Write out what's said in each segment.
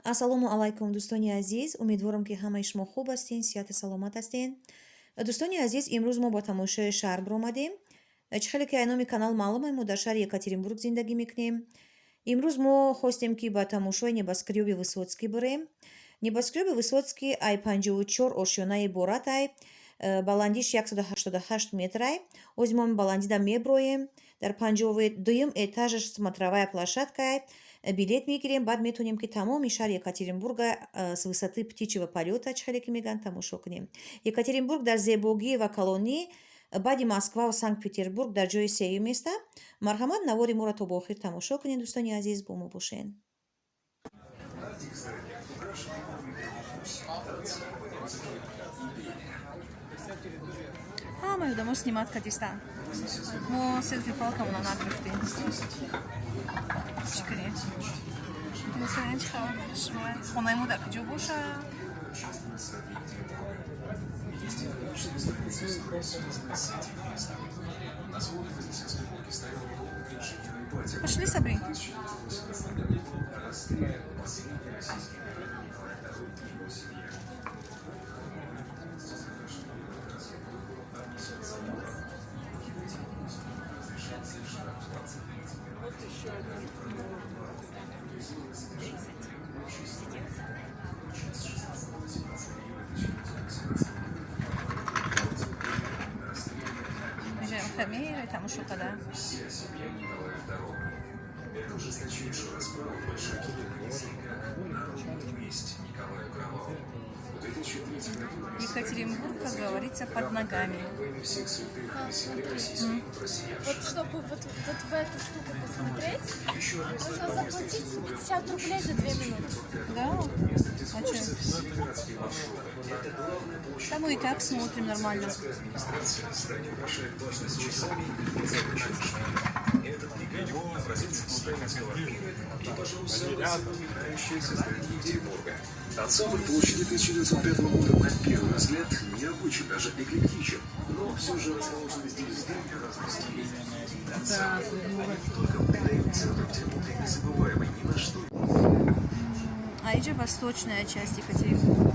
Ассалому алайкум, дӯстони азиз. Умедворам, ки ҳамаи шумо хуб ҳастин, сиҳати саломат ҳастин. Дӯстони азиз, имрӯз мо ба тамошои шаҳр биромадем. Чӣ хеле ки айноми канал маълуме, мо дар шаҳри Екатеринбург зиндагӣ мекунем. Имрӯз мо хостем, ки ба тамошои небоскироби Высоцкий бирем. Небоскироби Высоцкий ай 54 ошёна иборат ай, баландиш 188 метр ай. Оз мо баландида меброем. Дар 52 этажаш смотровая площадка ай. Билет мегирем, баъд метавонем ки тамоми шаҳри Екатеринбурга с высоты птичьего полета, чӣ хеле ки мегӯянд, тамошо кунем. Екатеринбург дар зебогӣ ва калонӣ баъди Москва ва Санкт-Петербург дар ҷои сеюм ест. Марҳамат, навори моро то ба охир тамошо кунед. Дӯстони азиз, бо мо бошед. Ҳамаи одамо снимат кардистанд. Мо селфи палкамона нагирифтем. Чӣ кунем? Мусоем чӣ хабар шумо? Хонаи мо дар куҷо бошад? Пошли, Сабри. Камеры, там еще когда. Это жесточайшая расправа большевиков на ровном месте Николаю Крылову. Екатеринбург, как говорится, под ногами. Вот чтобы вот в эту штуку посмотреть, нужно заплатить 50 рублей за 2 минуты. Да? А что? Да мы и так смотрим нормально. Этот гигант образец сталинского мира и, пожалуйста, запоминающееся здание Екатеринбурга. Ансамбль площади 1905 года на первый взгляд необычен, даже эклектичен, но все же расположены здесь здания разных стилей. Они только придают центру Петербурга незабываемой ни на что. А это восточная часть Екатеринбурга.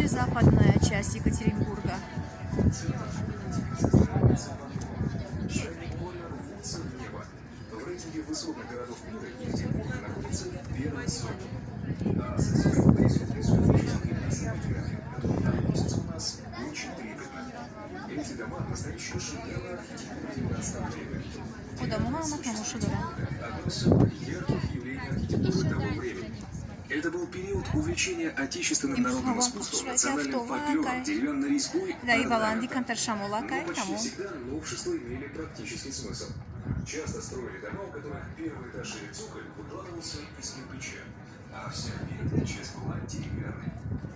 Западная часть Екатеринбурга. В рейтинге высотных городов мира Екатеринбург находится в первой сотне. А соседние относятся у нас очень трепетно. Эти дома настоящие шедевры архитектуры 19 века. Одно из самых ярких явлений архитектуры того времени. Это был период увлечения отечественным народным искусством, национальным фольклором, деревянной резьбой, почти всегда новшества имели практический смысл. Часто строили дома, у которых первый этаж или цоколь выкладывался из кирпича, а вся верхняя часть была деревянной.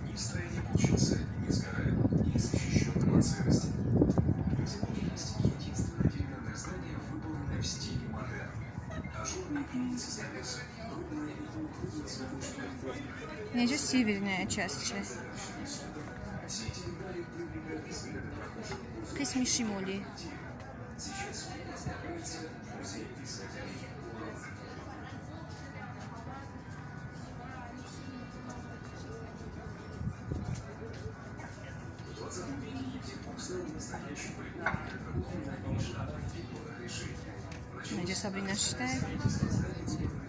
Ни строение получился не сгорая, не защищенным от сырости. В Петербурге есть единственное деревянное здание, выполненное в стиле модерн. Ажурные пиницы завесы, крупные и полукруглые цветочные формы. Ниже северная часть. Кисмишимоли. Сейчас находится музей писателей. В 20 веке Екатеринбург стал настоящим полигоном для торговли и штатных фигурных решений. Где Сабрина читает?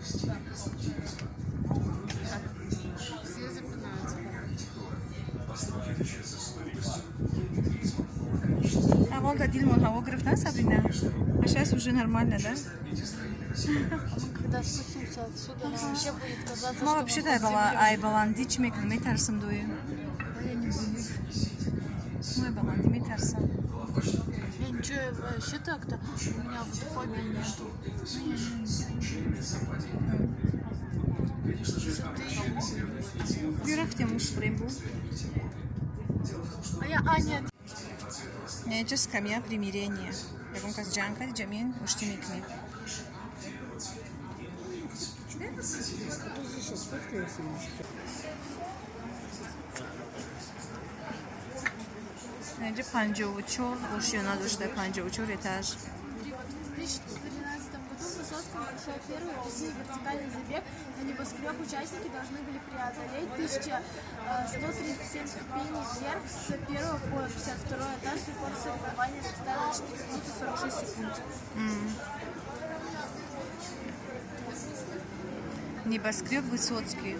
Все запинаются. А Волга Дильман его гриф, да, Сабрина? А сейчас уже нормально, да? когда спустимся отсюда, нам вообще будет казаться, ما что вообще мы дай под бала землей. ай баланди чи мекунем метарсам дуи. Я не боюсь. Мой баланди метарсам. Я ничего, вообще так-то у меня вот фобии нету. Ну, я не боюсь. Высоты я не боюсь. Бюрахтем ушпрем бу. Нет. Неже скамья примирения. Ягон каз джанка джамин уштимикни. Неже 54 ушьёна душта 54 этаж. В 2013 году Высоцкого прошел первый в России вертикальный забег на небоскреб. Участники должны были преодолеть 1137 ступеней вверх с 1 по 52 этаж. Рекорд соревнования составил 4 минуты 46 секунд. Небоскреб Высоцкий.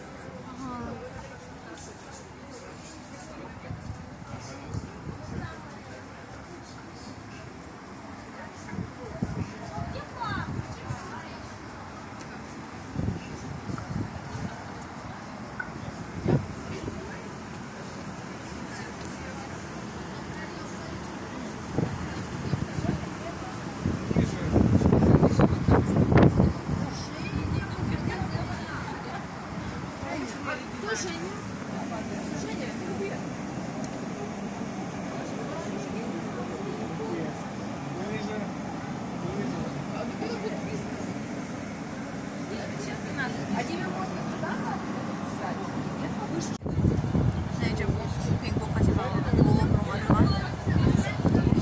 Неже бу ступеньку хотела голым ромадыма.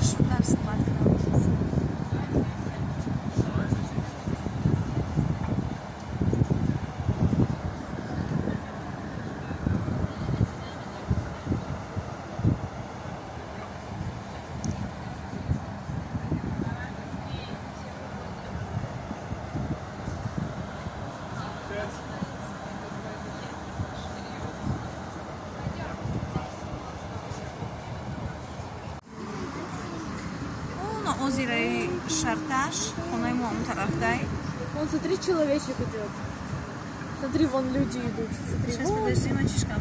Шутар сладко. Ну, озеро Шарташ, он ему он тарафтай. Вон, смотри, человечек идет. Смотри, вон люди идут. Смотри, Сейчас вон. подожди, мальчишка.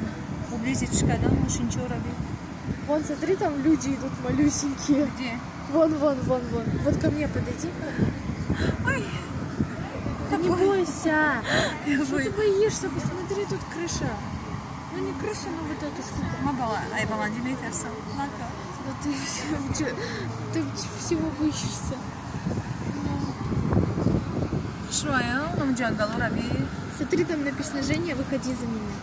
Ублизичка, да, мужчин чораби. Вон, смотри, там люди идут малюсенькие. Где? Вон. Вот ко мне подойди. Ой, Да не бойся. я Что ты боюсь. боишься? Посмотри, тут крыша. Ну не крыша, но вот эта штука. Мабала, ай баланди метарсам. Лака. Но ты всего боишься. Шроя, он джангал раби. Смотри, там написано: Женя, выходи за меня.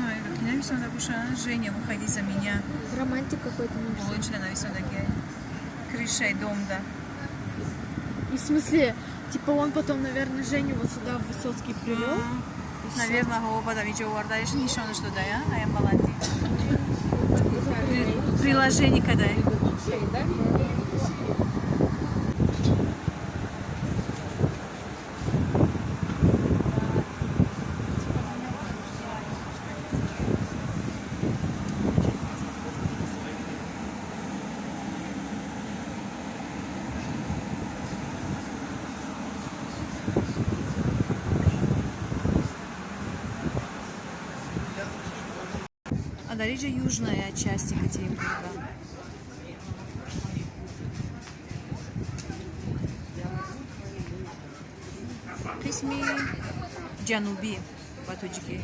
Ай, я написано такуша, Женя, выходи за меня. Романтик какой-то написан. Получили написано такие. Крыша и дом, да. И в смысле, типа он потом, наверное, Женю вот сюда в Высоцкий привел. Наверное, его потом еще угордаешь, ничего не что да, я, а я баланди. Приложение когда? А дальше южная часть Екатеринбурга. Кисми Джануби Батуджики.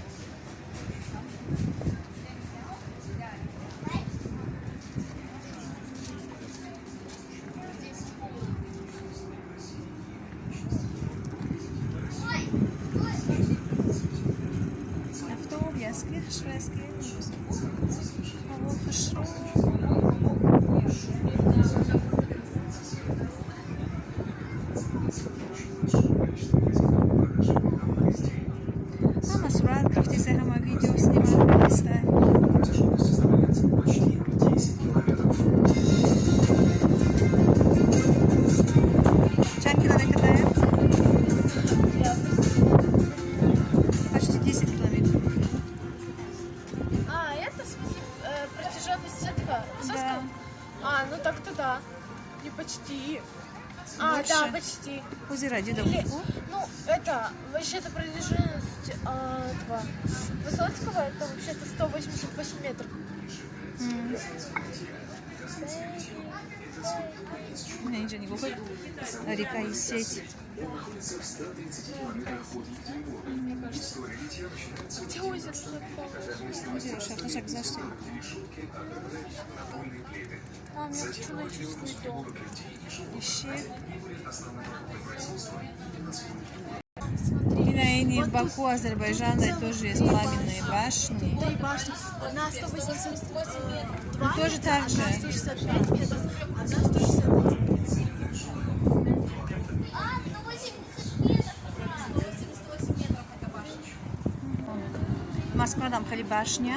Автобиаски, шведски. Мама сурат, как ты сама видео снимать, листай. Чан километров? Почти 10 километров. А, это, в смысле, протяженность этого Высоцкого? Да. Ну так-то да. Не почти. А, Больше. да, почти. Озеро Или, Дедовку. ну, Это вообще-то протяженность этого Высоцкого, это вообще-то 188 метров. Не, ничего не гугл. Река и сеть. Где озеро? Сейчас шаг за что? А, мне хочу найти свой дом. Ищи. Смотри. И на Ине, в Баку, Азербайджана тоже есть пламенные башни. 3 башни. Одна 188 метров. Два тоже метра, так же. одна 165 метров, одна 161. Москва там кали башня,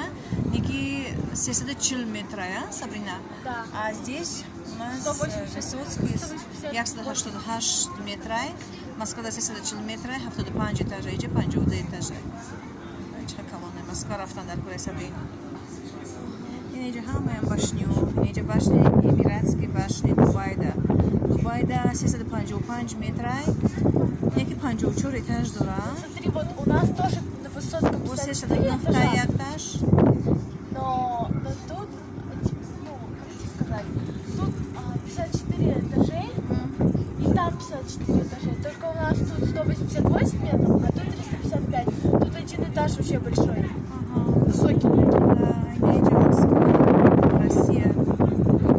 неки 74 метра, Сабрина? Да. А здесь у нас 180. Высоцкий, 180. як 188 метра, Москва 74 метра, 75 этажа, иже 52 этажа. Чакалоне, Москва рафтан дар куре Сабрина. Иже ҳамаям башню, иже башни Эмиратские башни Дубайда. Дубайда 355 метра, неки 54 этаж дора. Смотри, вот у нас тоже на Высоцком 54 этажа, этаж. но тут, ну, как тебе сказать, тут 54 этажей, и там 54 этажей. Только у нас тут 188 метров, а тут 355. Тут один этаж вообще большой, высокий. Да, Москва, Россия,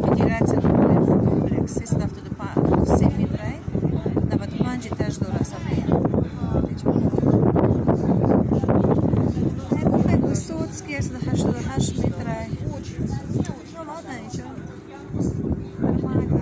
Федерация комплекс, если автодопа 7 метров, на вот 5 этаж до Расабрина. Высоцкий, 88 метров. Ну ладно, ничего. Нормально.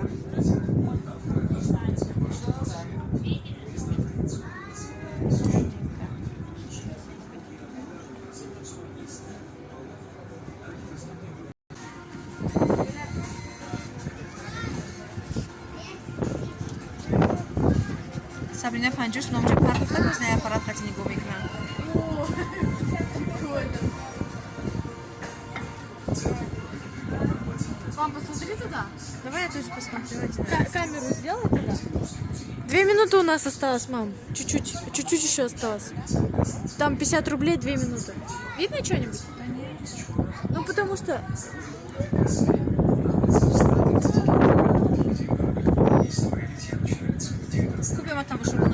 Сабрина Панджус, номер парков, так не знаю, аппарат хотя не губикна. Мам, посмотри туда. Давай я тоже посмотрю. Камеру сделай туда. 2 минуты у нас осталось, мам. Чуть-чуть еще осталось. Там 50 рублей, 2 минуты. Видно что-нибудь? Ну, потому что... Купим вот там шубу.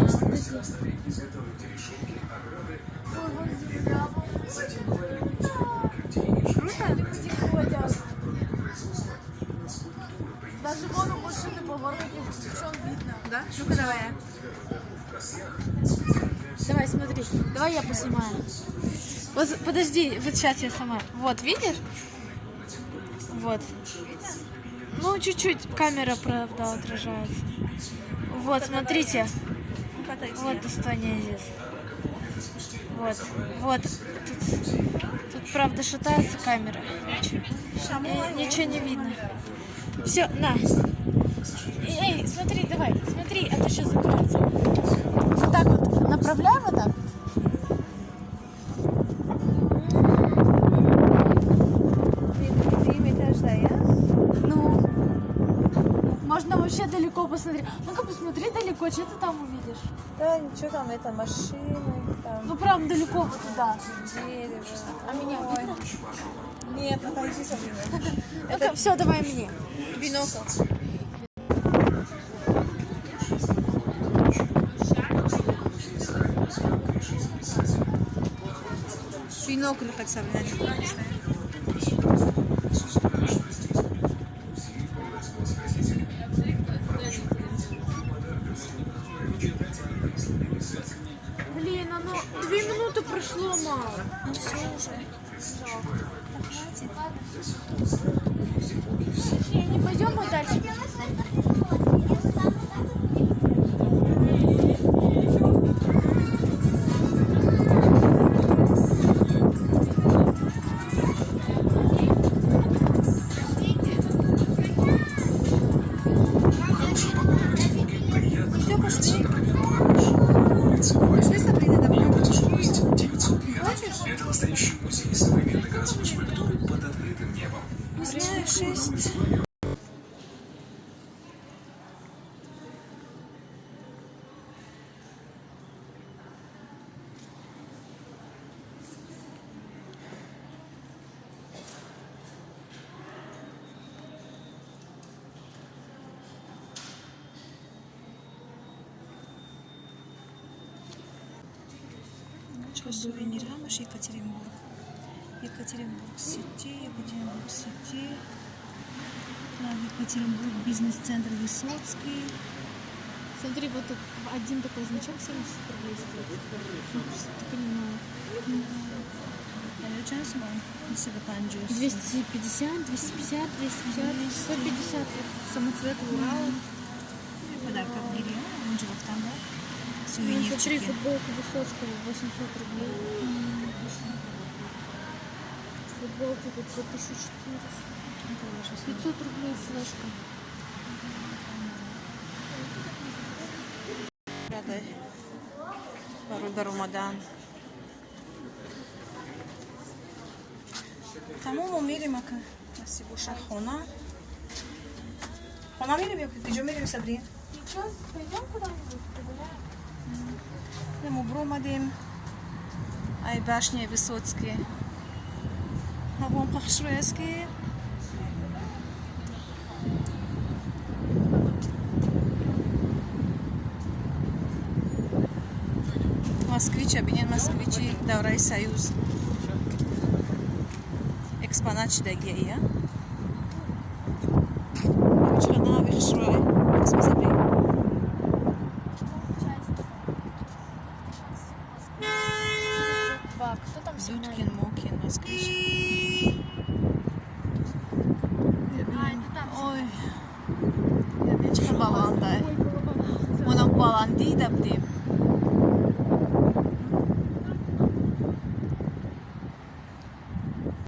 Круто? Даже вон у машины повороте, что он видно. Да? Ну-ка давай. Давай, смотри. Давай я поснимаю. Вот, подожди, вот сейчас я сама. Вот, видишь? Вот. Ну, чуть-чуть камера, правда, отражается. Вот, смотрите. Вот достояние здесь. Вот. Тут правда, шатается камера. Ничего не видно. Все, на. Эй, смотри, давай, смотри, а то сейчас закроется. Вот так вот, направляй вот так. Ну, можно вообще далеко посмотреть. Ну-ка, посмотри далеко, что ты там увидишь? Да, ничего там, это машины, там Ну, прям далеко вот туда. дерево. А меня видно? Нет, отойди, Сабрина. Ну-ка, все, давай мне. Бинокль. Бинокль хоть Сабрина. Блин, оно 2 минуты прошло, мало. Ну все уже. Не пойдем мы дальше. Все, пошли. Пошли, Сабрина, давай. Хочешь? Это настоящий музей современной городской скульптуры под открытым небом. Не знаю, 6. Что сувенир, Хамаш, Екатеринбург. Екатеринбург Сити. Екатеринбург бизнес-центр Высоцкий. Смотри, вот тут один такой значок 70 рублей стоит. Ты понимаю. Сейчас мы несega панджус. 250, 250, 250, 150. Вот самоцвет Урала. Подарка в мире. Муджевых там, да? Ну, смотри, Сувенирчики. футболка Высоцкого 800 рублей. Футболка тут за 1400. 500 рублей флешка. Радай. Ромадан. Тамом мирим, ака. Насибуша хона. Хона мирим, где мирим, Сабрин? Ничего, пойдем куда-нибудь погуляем. Мы бромадим. Ай башня Высоцкий. Навом Пахшвейский. Москвич, объединен Москвичи, Даврай Союз. Экспонат Чидагея. Вчера на Вихшвай. Посмотри. Кто там Зюткин, Мокин, Москвич. это там. Ой. Я не баланда. Ona balandi da bdim.